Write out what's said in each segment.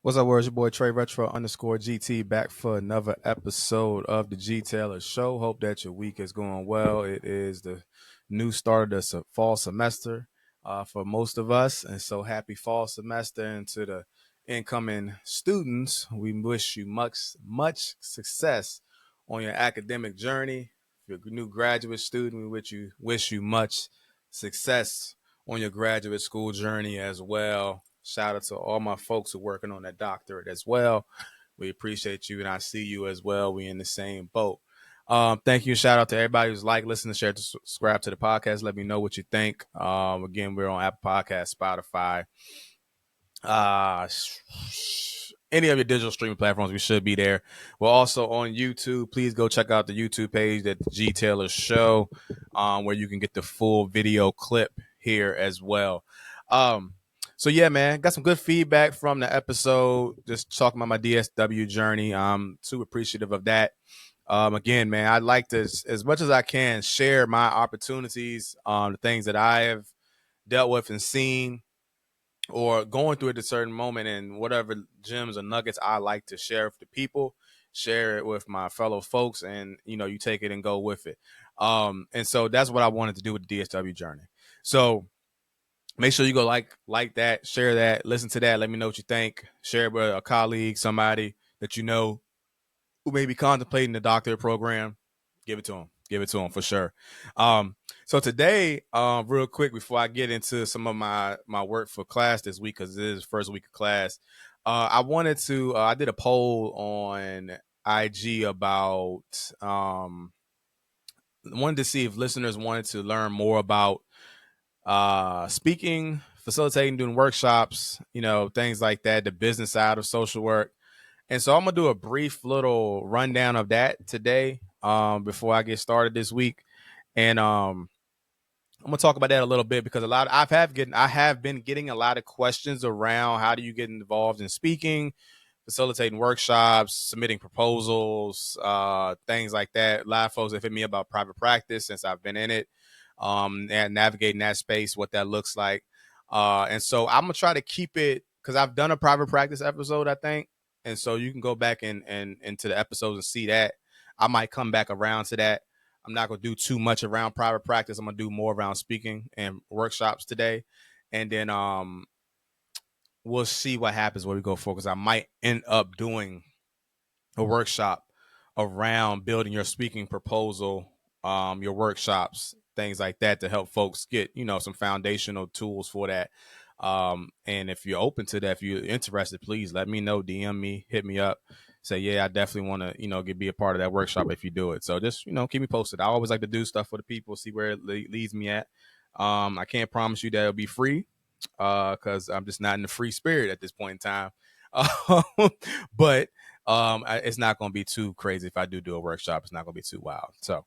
What's up, words? Your boy Trey Retro underscore GT back for another episode of the G.Taylor Show. Hope that your week is going well. It is the new start of the fall semester for most of us. And so happy fall semester. And to the incoming students, we wish you much success on your academic journey. If you're a new graduate student, we wish you much success on your graduate school journey as well. Shout out to all my folks who are working on that doctorate as well. We appreciate you, and I see you as well. We in the same boat. Thank you. Shout out to everybody who's listen, share, subscribe to the podcast. Let me know what you think. Again, we're on Apple Podcasts, Spotify, uh, any of your digital streaming platforms. We should be there. We're also on YouTube. Please go check out the YouTube page at the G.Taylor Show, where you can get the full video clip here as well. So yeah, man, got some good feedback from the episode. Just talking about my DSW journey. I'm too appreciative of that. Again, man, I'd like to, as much as I can, share my opportunities, the things that I have dealt with and seen, or going through it at a certain moment, and whatever gems or nuggets I like to share with the people, share it with my fellow folks, and you take it and go with it. And so that's what I wanted to do with the DSW journey. So make sure you go like that, share that, listen to that. Let me know what you think. Share it with a colleague, somebody that you know who may be contemplating the doctorate program. Give it to them. Give it to them for sure. So today, real quick, before I get into some of my work for class this week, because it is the first week of class, I wanted to. I did a poll on IG about. Wanted to see if listeners wanted to learn more about speaking, facilitating, doing workshops, things like that, the business side of social work. And so I'm gonna do a brief little rundown of that today, before I get started this week. And I'm gonna talk about that a little bit, because I have been getting a lot of questions around how do you get involved in speaking, facilitating workshops, submitting proposals, things like that. A lot of folks have hit me about private practice since I've been in it, and navigating that space, what that looks like. And so I'm gonna try to keep it, because I've done a private practice episode, I think, and so you can go back and into the episodes and see that. I might come back around to that. I'm not gonna do too much around private practice. I'm gonna do more around speaking and workshops today, and then we'll see what happens where we go forward. Because I might end up doing a workshop around building your speaking proposal, your workshops, things like that, to help folks get some foundational tools for that. And if you're open to that, if you're interested, please let me know. DM me, hit me up, say, yeah, I definitely want to be a part of that workshop if you do it. So just keep me posted. I always like to do stuff for the people, see where it leads me at. I can't promise you that it'll be free, because I'm just not in the free spirit at this point in time. But it's not going to be too crazy. If I do a workshop, it's not going to be too wild. So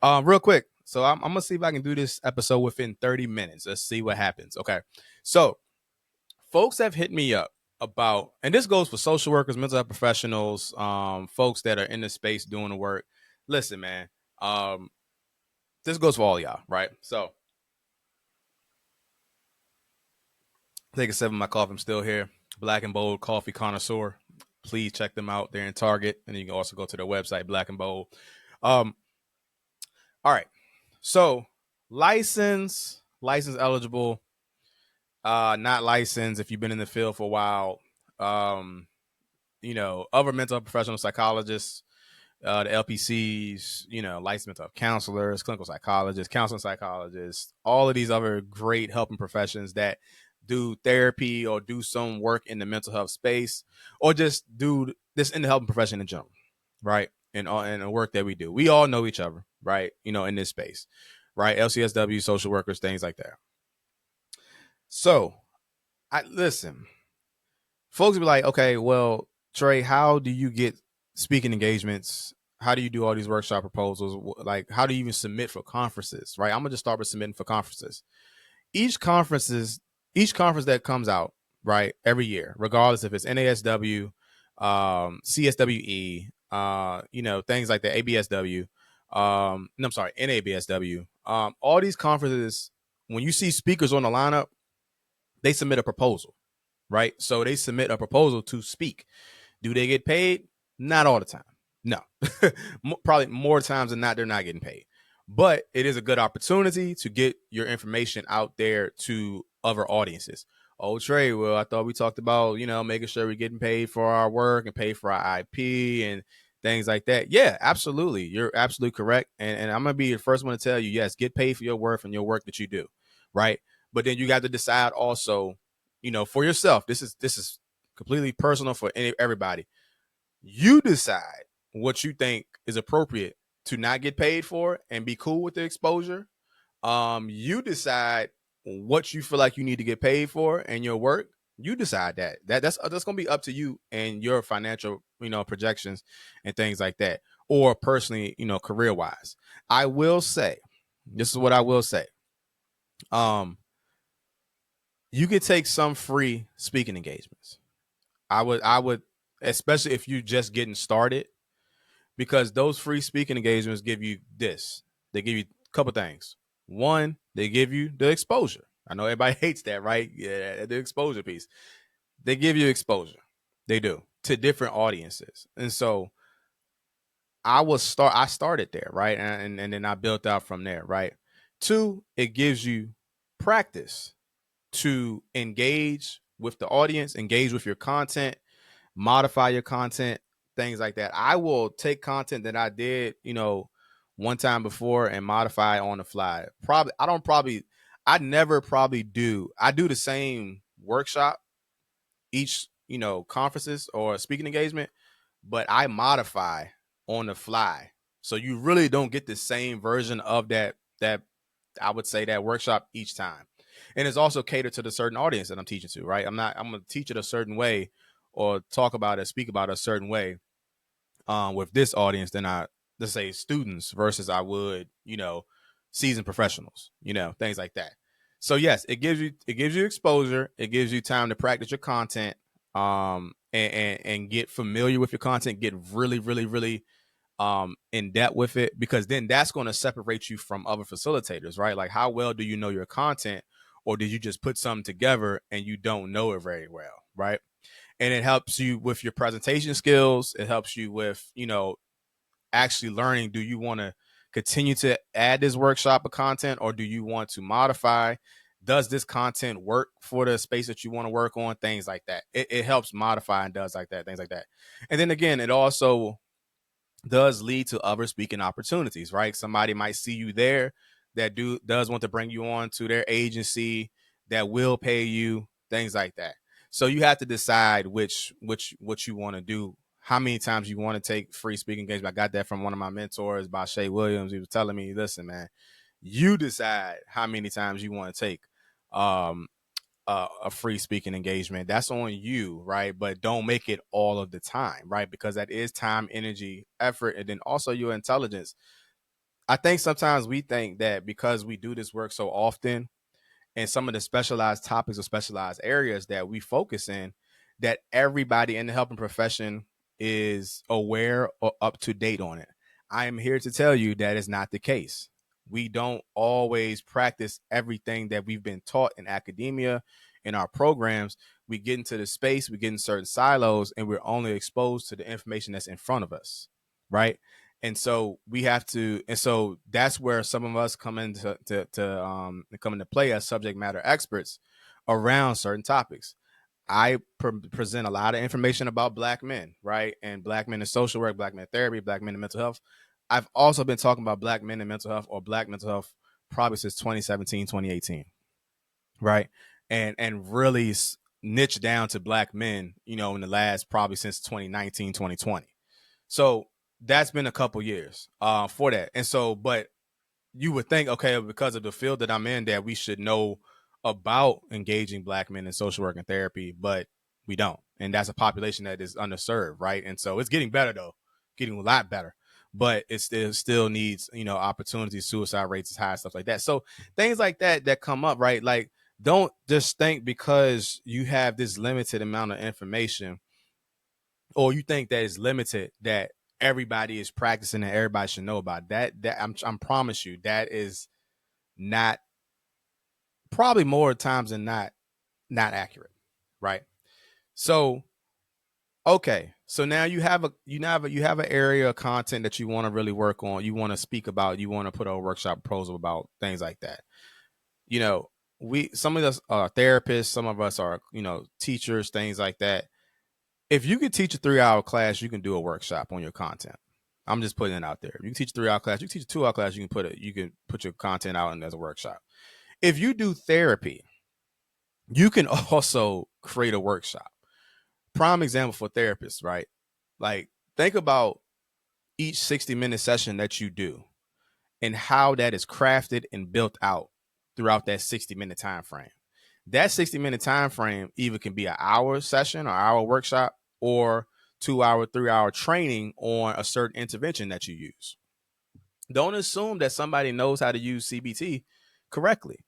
real quick, so I'm going to see if I can do this episode within 30 minutes. Let's see what happens. Okay, so folks have hit me up about, and this goes for social workers, mental health professionals, folks that are in the space doing the work. Listen, man, this goes for all y'all, right? So take a sip of my coffee. I'm still here. Black and Bold Coffee Connoisseur. Please check them out. They're in Target, and you can also go to their website, Black and Bold. All right. So license eligible, not licensed if you've been in the field for a while. Other mental health professional psychologists, the LPCs, licensed mental health counselors, clinical psychologists, counseling psychologists, all of these other great helping professions that do therapy or do some work in the mental health space, or just do this in the helping profession in general, right? And the work that we do. We all know each other, right? In this space, right? LCSW, social workers, things like that. So listen, folks be like, okay, well, Trey, how do you get speaking engagements? How do you do all these workshop proposals? Like, how do you even submit for conferences, right? I'm going to just start with submitting for conferences. Each conference that comes out, right, every year, regardless if it's NASW, CSWE, things like the ABSW, no, I'm sorry, NABSW, all these conferences, when you see speakers on the lineup, they submit a proposal, right? So they submit a proposal to speak. Do they get paid? Not all the time. No, probably more times than not, they're not getting paid. But it is a good opportunity to get your information out there to other audiences. Oh, Trey, well, I thought we talked about, making sure we're getting paid for our work and pay for our IP and things like that. Yeah, absolutely. You're absolutely correct. And I'm going to be the first one to tell you, yes, get paid for your worth and your work that you do. Right. But then you got to decide also, for yourself. This is completely personal for everybody. You decide what you think is appropriate to not get paid for and be cool with the exposure. You decide what you feel like you need to get paid for and your work. You decide that's going to be up to you and your financial, projections and things like that. Or personally, career wise, I will say, this is what I will say. You could take some free speaking engagements. I would, especially if you're just getting started, because those free speaking engagements give you this. They give you a couple things. One, they give you the exposure. I know everybody hates that, right? Yeah, the exposure piece. They give you exposure. They do, to different audiences. And so I started there, right? And then I built out from there, right? Two, it gives you practice to engage with the audience, engage with your content, modify your content, things like that. I will take content that I did, one time before and modify on the fly. I never probably do. I do the same workshop each, conferences or speaking engagement, but I modify on the fly. So you really don't get the same version of that I would say that workshop each time. And it's also catered to the certain audience that I'm teaching to, right? I'm going to teach it a certain way or talk about it, speak about it a certain way with this audience than let's say students versus I would, seasoned professionals, things like that. So yes, it gives you exposure. It gives you time to practice your content, and get familiar with your content, get really, really, really in depth with it, because then that's going to separate you from other facilitators, right? Like, how well do you know your content, or did you just put something together and you don't know it very well, right? And it helps you with your presentation skills. It helps you with, actually learning, do you want to continue to add this workshop of content, or do you want to modify? Does this content work for the space that you want to work on? Things like that. It helps modify and does like that, things like that. And then again, it also does lead to other speaking opportunities, right? Somebody might see you there that does want to bring you on to their agency that will pay you, things like that. So you have to decide what you want to do, how many times you want to take free speaking engagement. I got that from one of my mentors, by Shay Williams. He was telling me, listen, man, you decide how many times you want to take a free speaking engagement. That's on you, right? But don't make it all of the time, right? Because that is time, energy, effort, and then also your intelligence. I think sometimes we think that because we do this work so often, and some of the specialized topics or specialized areas that we focus in, that everybody in the helping profession is aware or up to date on it. I am here to tell you that is not the case. We don't always practice everything that we've been taught in academia, in our programs. We get into the space, we get in certain silos, and we're only exposed to the information that's in front of us, right? And so we have to, and so that's where some of us come into come into play as subject matter experts around certain topics. I present a lot of information about Black men, right? And Black men in social work, Black men in therapy, Black men in mental health. I've also been talking about Black men in mental health or Black mental health probably since 2017, 2018, right? And really niche down to Black men, in the last probably since 2019, 2020. So that's been a couple years for that. And so, but you would think, okay, because of the field that I'm in, that we should know about engaging Black men in social work and therapy, but we don't. And that's a population that is underserved, right? And so it's getting better, though, getting a lot better. But it still needs, opportunities, suicide rates is high, stuff like that. So things like that come up, right? Like, don't just think because you have this limited amount of information, or you think that it's limited, that everybody is practicing and everybody should know about that. That I'm promise you that is not, probably more times than not accurate, right? So okay, so now you have an area of content that you want to really work on. You want to speak about. You want to put a workshop proposal about things like that. You know, we some of us are therapists, some of us are teachers, things like that. If you can teach a 3-hour class, you can do a workshop on your content. I'm just putting it out there. You can teach a 3-hour class. You can teach a 2-hour class. You can put your content out as a workshop. If you do therapy, you can also create a workshop. Prime example for therapists, right? Like, think about each 60-minute session that you do and how that is crafted and built out throughout that 60-minute time frame. That 60-minute time frame either can be an hour session or hour workshop, or 2-hour, 3-hour training on a certain intervention that you use. Don't assume that somebody knows how to use CBT correctly.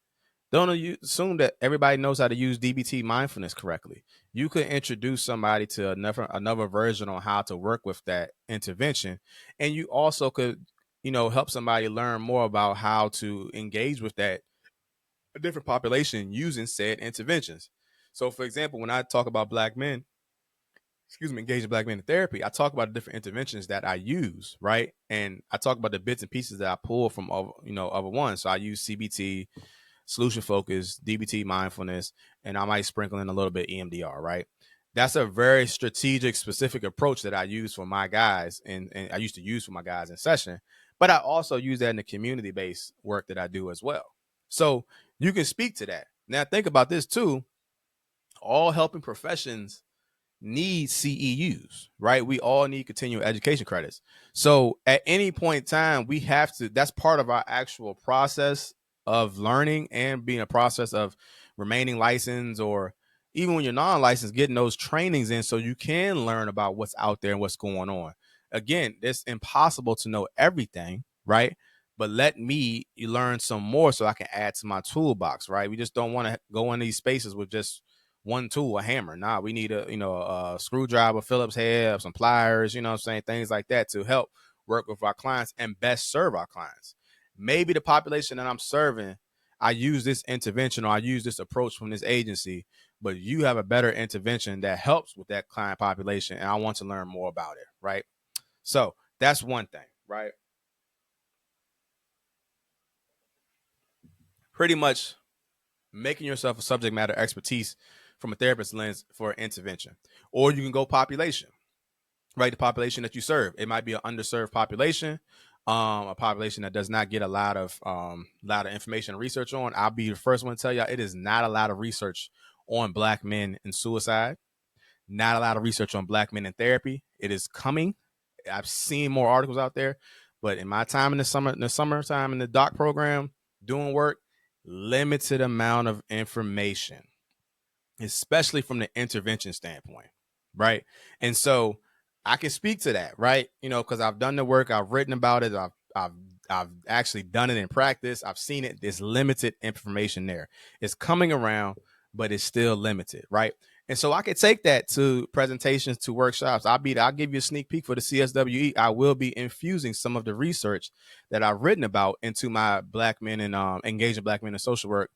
Don't assume that everybody knows how to use DBT mindfulness correctly. You could introduce somebody to another version on how to work with that intervention, and you also could, help somebody learn more about how to engage with that a different population using said interventions. So, for example, when I talk about Black men, engaging Black men in therapy, I talk about the different interventions that I use, right? And I talk about the bits and pieces that I pull from other ones. So I use CBT, solution focus, DBT, mindfulness, and I might sprinkle in a little bit EMDR, right? That's a very strategic, specific approach that I use for my guys, and I used to use for my guys in session. But I also use that in the community-based work that I do as well. So you can speak to that. Now think about this too. All helping professions need CEUs, right? We all need continuing education credits. So at any point in time, we have to, that's part of our actual process of learning and being a process of remaining licensed, or even when you're non-licensed, getting those trainings in so you can learn about what's out there and what's going on. Again, it's impossible to know everything, right? But let me learn some more so I can add to my toolbox, right? We just don't want to go in these spaces with just one tool, a hammer. Nah, we need a screwdriver, Phillips head, some pliers, things like that to help work with our clients and best serve our clients. Maybe the population that I'm serving, I use this intervention or I use this approach from this agency, but you have a better intervention that helps with that client population, and I want to learn more about it, right? So that's one thing, right? Pretty much making yourself a subject matter expertise from a therapist lens for intervention. Or you can go population, right? The population that you serve. It might be an underserved population, a population that does not get a lot of information and research on. I'll be the first one to tell y'all it is not a lot of research on Black men and suicide. Not a lot of research on Black men in therapy. It is coming. I've seen more articles out there, but in my time in the summertime in the doc program doing work, limited amount of information, especially from the intervention standpoint, right? And so I can speak to that, right? Because I've done the work, I've written about it, I've actually done it in practice, I've seen it. There's limited information there. It's coming around, but it's still limited, right? And so I could take that to presentations, to workshops. I'll give you a sneak peek for the CSWE. I will be infusing some of the research that I've written about into my Black men and engaging Black men in social work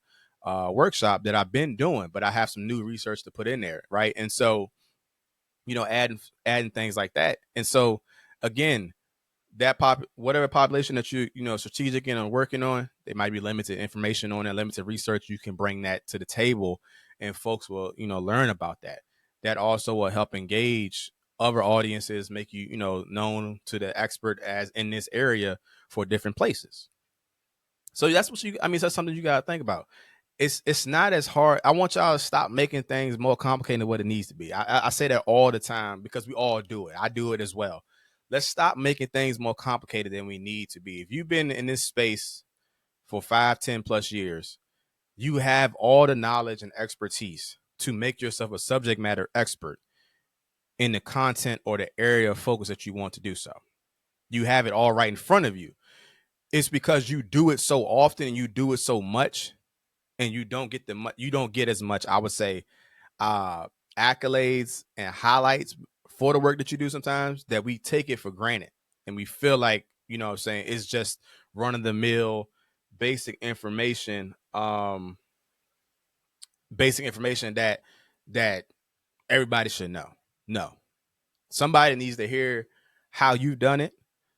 workshop that I've been doing, but I have some new research to put in there, right? And so, adding things like that. And so, again, whatever population that strategic in and working on, there might be limited information on it, limited research. You can bring that to the table, and folks will learn about that. That also will help engage other audiences, make you known to the expert as in this area for different places. So that's something you gotta think about. It's not as hard. I want y'all to stop making things more complicated than what it needs to be. I say that all the time because we all do it. I do it as well. Let's stop making things more complicated than we need to be. If you've been in this space for 5, 10 plus years, you have all the knowledge and expertise to make yourself a subject matter expert in the content or the area of focus that you want to do so. You have it all right in front of you. It's because you do it so often and you do it so much, and you don't get as much, I would say, accolades and highlights for the work that you do sometimes, that we take it for granted and we feel like what I'm saying, it's just run of the mill basic information, that everybody should know. No. Somebody needs to hear how you've done it.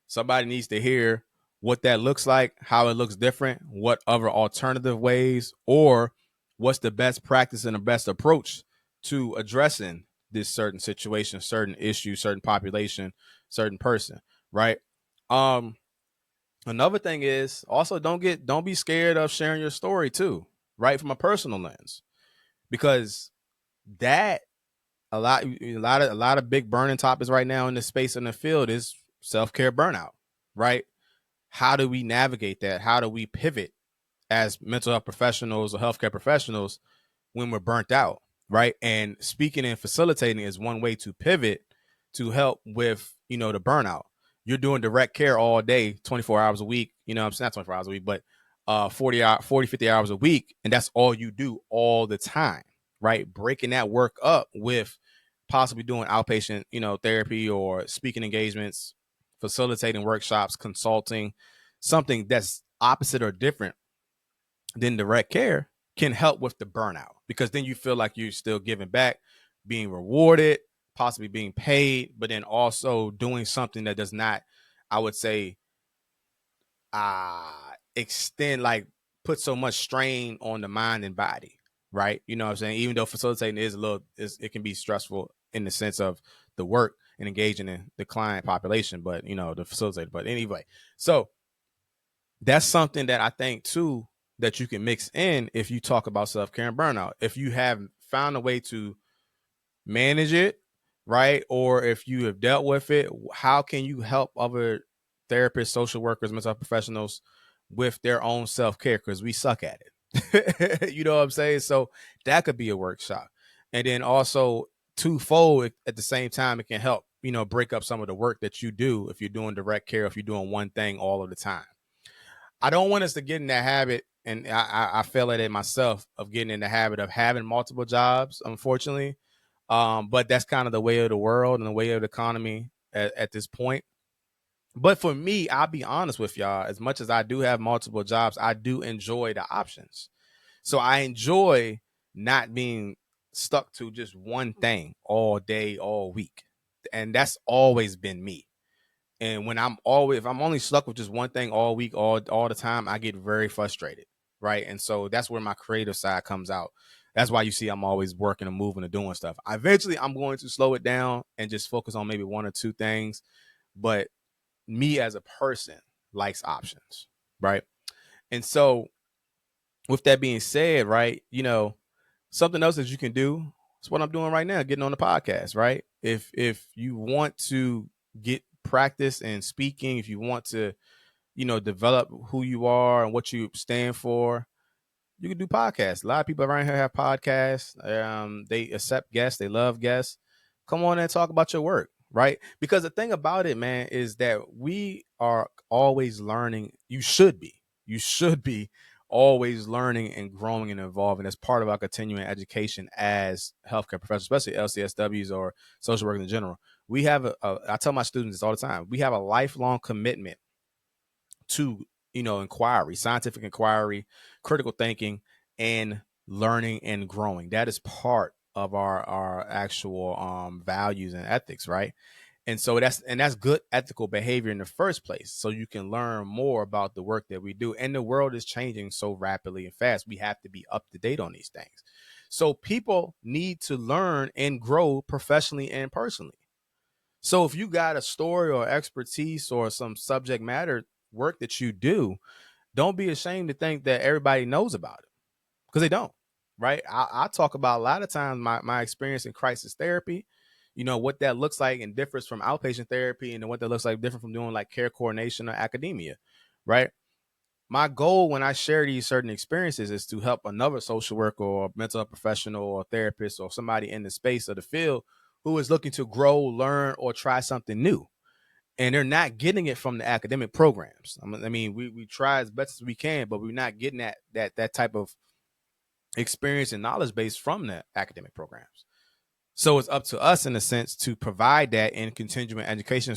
Somebody needs to hear what that looks like, how it looks different, what other alternative ways, or what's the best practice and the best approach to addressing this certain situation, certain issue, certain population, certain person, right? Another thing is also don't be scared of sharing your story too, right? From a personal lens, because that a lot of big burning topics right now in the space in the field is self-care burnout, right? How do we navigate that? How do we pivot as mental health professionals or healthcare professionals when we're burnt out, right? And speaking and facilitating is one way to pivot to help with, the burnout. You're doing direct care all day, 24 hours a week, I'm saying not 24 hours a week, but 50 hours a week. And that's all you do all the time, right? Breaking that work up with possibly doing outpatient, therapy or speaking engagements, facilitating workshops, consulting, something that's opposite or different than direct care can help with the burnout, because then you feel like you're still giving back, being rewarded, possibly being paid, but then also doing something that does not, I would say, extend, like put so much strain on the mind and body, right? You know what I'm saying? Even though facilitating it can be stressful in the sense of the work and engaging in the client population, but the facilitator. But anyway, so that's something that I think too that you can mix in if you talk about self-care and burnout. If you have found a way to manage it, right? Or if you have dealt with it, how can you help other therapists, social workers, mental health professionals with their own self-care? Because we suck at it. You know what I'm saying? So that could be a workshop. And then also twofold at the same time, it can help, break up some of the work that you do if you're doing direct care, if you're doing one thing all of the time. I don't want us to get in that habit, and I feel at it myself, of getting in the habit of having multiple jobs, unfortunately. But that's kind of the way of the world and the way of the economy at this point. But for me, I'll be honest with y'all, as much as I do have multiple jobs, I do enjoy the options. So I enjoy not being stuck to just one thing all day, all week. And that's always been me. And if I'm only stuck with just one thing all week, all the time, I get very frustrated, right? And so that's where my creative side comes out. That's why you see I'm always working and moving and doing stuff. Eventually, I'm going to slow it down and just focus on maybe one or two things. But me as a person likes options, right? And so with that being said, right, something else that you can do is what I'm doing right now, getting on the podcast, right? If you want to get practice in speaking, if you want to, develop who you are and what you stand for, you can do podcasts. A lot of people around here have podcasts. They accept guests. They love guests. Come on and talk about your work, right? Because the thing about it, man, is that we are always learning. You should be. You should be always learning and growing and evolving as part of our continuing education as healthcare professionals, especially LCSWs or social workers in general. We have I tell my students this all the time. We have a lifelong commitment to, inquiry, scientific inquiry, critical thinking, and learning and growing. That is part of our actual values and ethics, right? And so that's good ethical behavior in the first place, so you can learn more about the work that we do. And the world is changing so rapidly and fast, we have to be up to date on these things. So people need to learn and grow professionally and personally. So if you got a story or expertise or some subject matter work that you do, don't be ashamed to think that everybody knows about it, because they don't, right? I talk about a lot of times my experience in crisis therapy, what that looks like and differs from outpatient therapy, and what that looks like different from doing like care coordination or academia, right? My goal when I share these certain experiences is to help another social worker or mental health professional or therapist or somebody in the space of the field who is looking to grow, learn, or try something new. And they're not getting it from the academic programs. I mean, we try as best as we can, but we're not getting that type of experience and knowledge base from the academic programs. So it's up to us, in a sense, to provide that in continuing education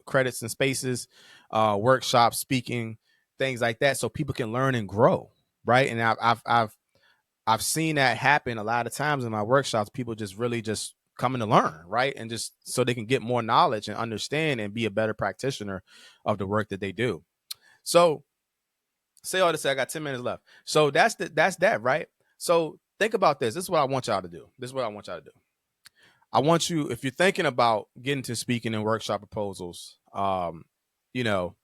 credits and spaces, workshops, speaking, things like that, so people can learn and grow, right? And I've seen that happen a lot of times in my workshops. People just really just coming to learn, right? And just so they can get more knowledge and understand and be a better practitioner of the work that they do. So say all to say, I got 10 minutes left. So that's that, right? So think about this. This is what I want y'all to do. I want you, if you're thinking about getting to speaking and workshop proposals, you know,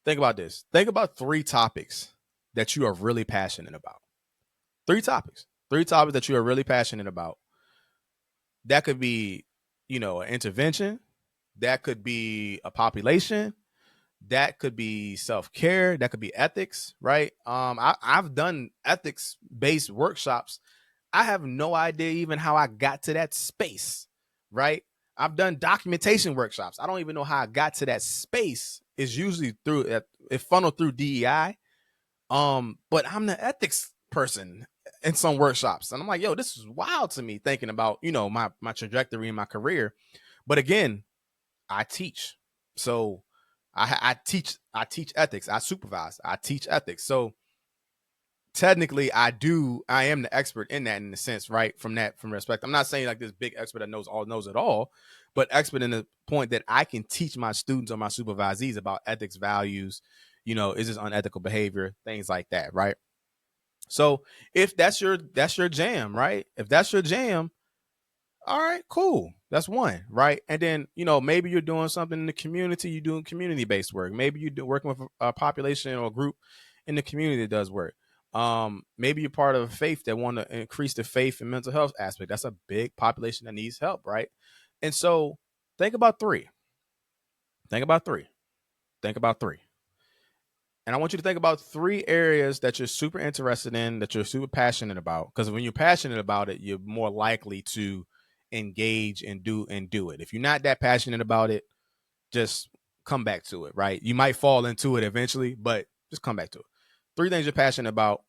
think about this. Think about 3 topics that you are really passionate about. 3 topics that you are really passionate about. That could be, an intervention. That could be a population. That could be self-care. That could be ethics, right? I've done ethics-based workshops. I have no idea even how I got to that space, right? I've done documentation workshops. I don't even know how I got to that space. It's usually through it funneled through DEI. But I'm the ethics person in some workshops, and I'm like, yo, this is wild to me thinking about, my trajectory in my career. But again, I teach. So I teach ethics. I supervise. I teach ethics. So technically I am the expert in that, in a sense, right? From respect. I'm not saying like this big expert that knows it all, but expert in the point that I can teach my students or my supervisees about ethics, values, is this unethical behavior, things like that, right? So if that's your jam, right? If that's your jam, all right, cool. That's one, right? And then, maybe you're doing something in the community, you're doing community-based work. Maybe you're working with a population or a group in the community that does work. Maybe you're part of a faith that want to increase the faith and mental health aspect. That's a big population that needs help, right? And so think about 3. Think about 3. Think about 3. And I want you to think about 3 areas that you're super interested in, that you're super passionate about. Because when you're passionate about it, you're more likely to engage and do it. If you're not that passionate about it, just come back to it, right? You might fall into it eventually, but just come back to it. 3 things you're passionate about.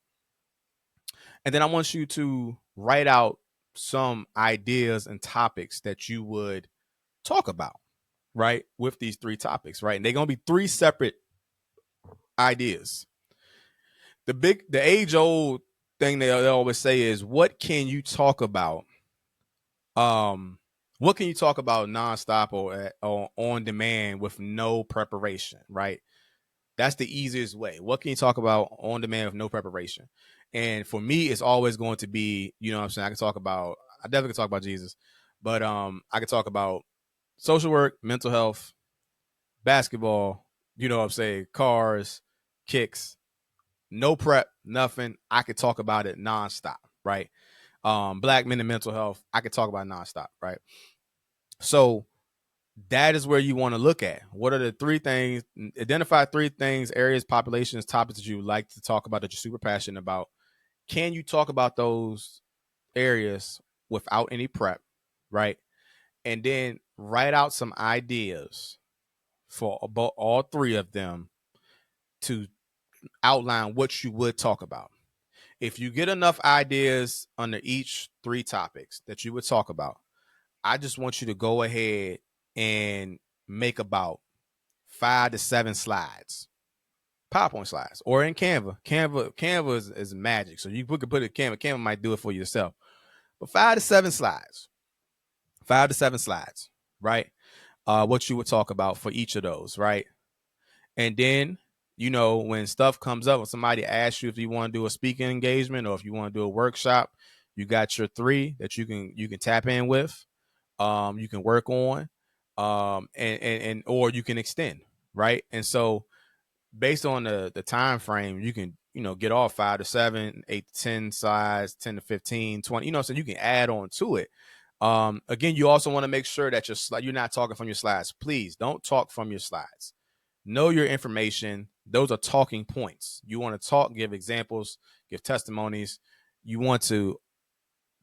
And then I want you to write out some ideas and topics that you would talk about, right? With these 3 topics, right? And they're going to be 3 separate ideas. The age old thing they always say is, what can you talk about? What can you talk about nonstop or on demand with no preparation, right? That's the easiest way. What can you talk about on demand with no preparation? And for me, it's always going to be, what I'm saying, I definitely can talk about Jesus, but I can talk about social work, mental health, basketball, what I'm saying, cars, kicks, no prep, nothing. I could talk about it nonstop, right? Black men and mental health, I could talk about nonstop, right? So that is where you want to look at. What are the 3 things? Identify 3 things, areas, populations, topics that you would like to talk about, that you're super passionate about. Can you talk about those areas without any prep, right? And then write out some ideas for about all 3 of them to outline what you would talk about. If you get enough ideas under each 3 topics that you would talk about, I just want you to go ahead and make about 5 to 7 slides, PowerPoint slides, or in Canva. Canva is magic. So you could put it in Canva. Canva might do it for you yourself. But 5 to 7 slides, right? What you would talk about for each of those, right? And then, when stuff comes up, when somebody asks you if you want to do a speaking engagement or if you want to do a workshop, you got your 3 that you can tap in with, you can work on, and or you can extend, right? And so based on the time frame, you can get off 5 to 7, 8 to 10 slides, 10 to 15, 20, so you can add on to it. Again, you also want to make sure that you're not talking from your slides. Please don't talk from your slides. Know your information. Those are talking points. You want to talk, give examples, give testimonies. You want to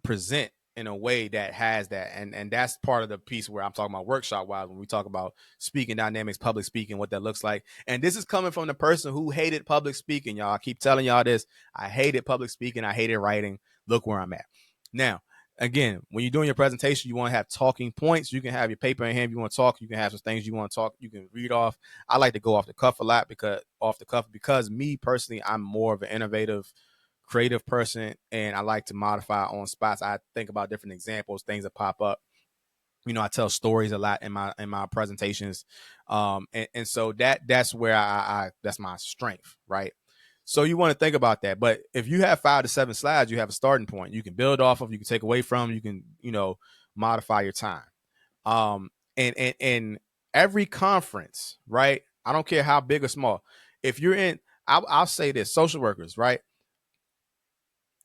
present in a way that has that, and that's part of the piece where I'm talking about workshop wise when we talk about speaking dynamics, public speaking, what that looks like. And this is coming from the person who hated public speaking, y'all. I keep telling y'all this. I hated public speaking. I hated writing. Look where I'm at now. Again, when you're doing your presentation, you want to have talking points. You can have your paper in hand. If you want to talk, you can have some things you want to talk. You can read off. I like to go off the cuff a lot because me personally, I'm more of an innovative, creative person, and I like to modify on spots. I think about different examples, things that pop up. I tell stories a lot in my presentations. And so that's where I that's my strength, right? So you want to think about that. But if you have 5 to 7 slides, you have a starting point. You can build off of, you can take away from, you can, modify your time. And every conference, right? I don't care how big or small. If you're in, I'll say this, social workers, right?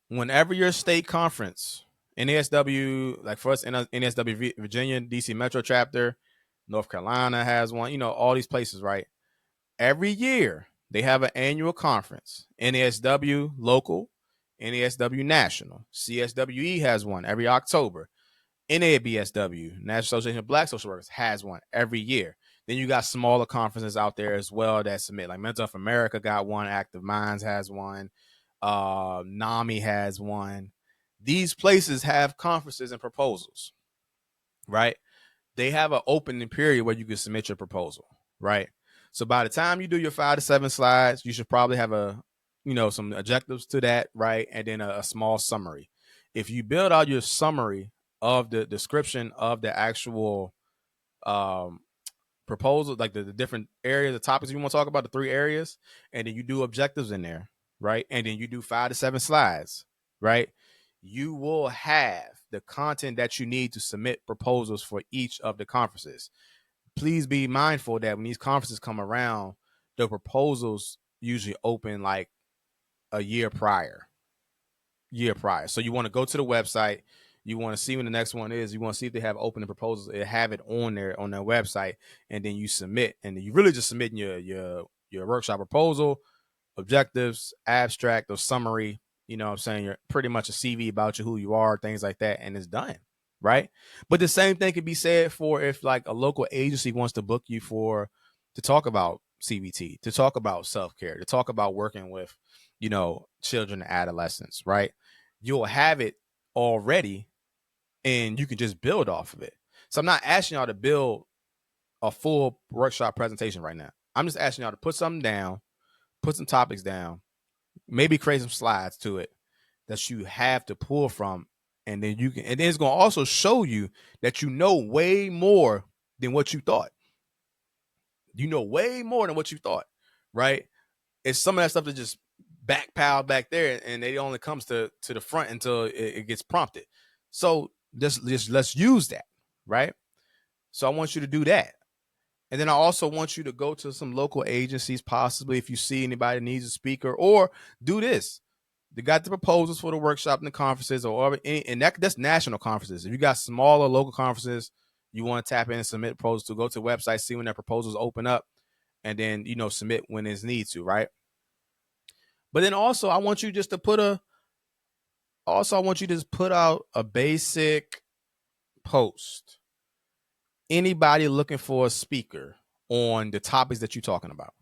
Whenever your state conference, NASW, like for us, NASW Virginia, DC Metro chapter, North Carolina has one, all these places, right? Every year they have an annual conference. NASW local, NASW national. CSWE has one every October. NABSW, National Association of Black Social Workers, has one every year. Then you got smaller conferences out there as well that submit. Like Mental Health America got one, Active Minds has one, NAMI has one. These places have conferences and proposals, right? They have an opening period where you can submit your proposal, right? So by the time you do your 5 to 7 slides, you should probably have some objectives to that, right? And then a small summary. If you build out your summary of the description of the actual proposal, like the different areas, the topics you want to talk about, the 3 areas, and then you do objectives in there, right? And then you do 5 to 7 slides, right? You will have the content that you need to submit proposals for each of the conferences. Please be mindful that when these conferences come around, the proposals usually open like a year prior. So you want to go to the website. You want to see when the next one is. You want to see if they have opening proposals. They have it on their website, and then you submit. And you really just submitting your workshop proposal, objectives, abstract, or summary. You know what I'm saying? You're pretty much a CV about you, who you are, things like that, and it's done, right? But the same thing could be said for if like a local agency wants to book you to talk about CBT, to talk about self-care, to talk about working with, children and adolescents, right? You'll have it already and you can just build off of it. So I'm not asking y'all to build a full workshop presentation right now. I'm just asking y'all to put something down, put some topics down, maybe create some slides to it that you have to pull from. And then and then it's going to also show you that you know way more than what you thought. You know way more than what you thought, right? It's some of that stuff that just backpiled back there, and it only comes to the front until it gets prompted. So just let's use that, right? So I want you to do that. And then I also want you to go to some local agencies, possibly if you see anybody that needs a speaker, or do this. They got the proposals for the workshop and the conferences, and that's national conferences. If you got smaller local conferences, you want to tap in and submit proposals to, go to the website, see when their proposals open up, and then, submit when it's need to, right? But then also I want you just to put out a basic post. Anybody looking for a speaker on the topics that you're talking about.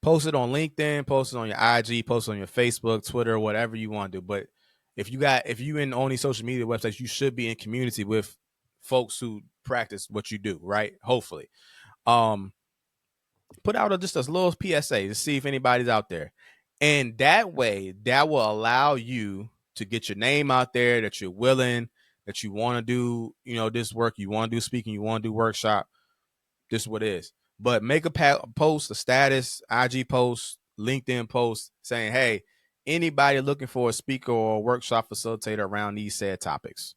Post it on LinkedIn, post it on your IG, post it on your Facebook, Twitter, whatever you want to do. But if you in only social media websites, you should be in community with folks who practice what you do, right? Hopefully. Put out just a little PSA to see if anybody's out there. And that way, that will allow you to get your name out there, that you're willing, that you want to do, this work, you want to do speaking, you want to do workshop. This is what it is. But make a post, a status, IG post, LinkedIn post saying, hey, anybody looking for a speaker or a workshop facilitator around these said topics.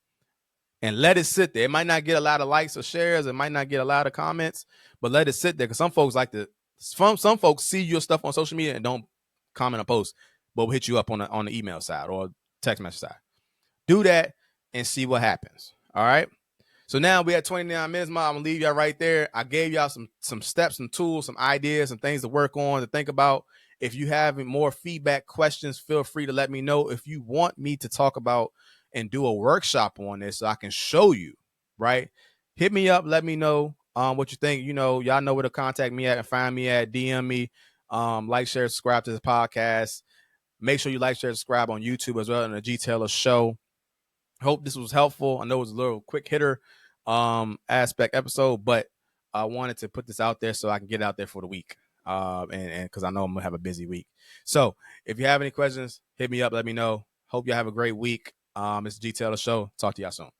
And let it sit there. It might not get a lot of likes or shares. It might not get a lot of comments, but let it sit there. Because some folks see your stuff on social media and don't comment or post, but will hit you up on the email side or text message side. Do that and see what happens. All right. So now we at 29 minutes, Mom. I'm gonna leave y'all right there. I gave y'all some steps, some tools, some ideas, some things to work on, to think about. If you have more feedback, questions, feel free to let me know. If you want me to talk about and do a workshop on this so I can show you, right? Hit me up, let me know what you think. Y'all know where to contact me at and find me at. DM me, like, share, subscribe to the podcast. Make sure you like, share, subscribe on YouTube as well, on the G.Taylor Show. Hope this was helpful. I know it was a little quick hitter aspect episode, but I wanted to put this out there so I can get it out there for the week. And because I know I'm gonna have a busy week. So if you have any questions, hit me up, let me know. Hope you have a great week. It's G.Taylor Show. Talk to y'all soon.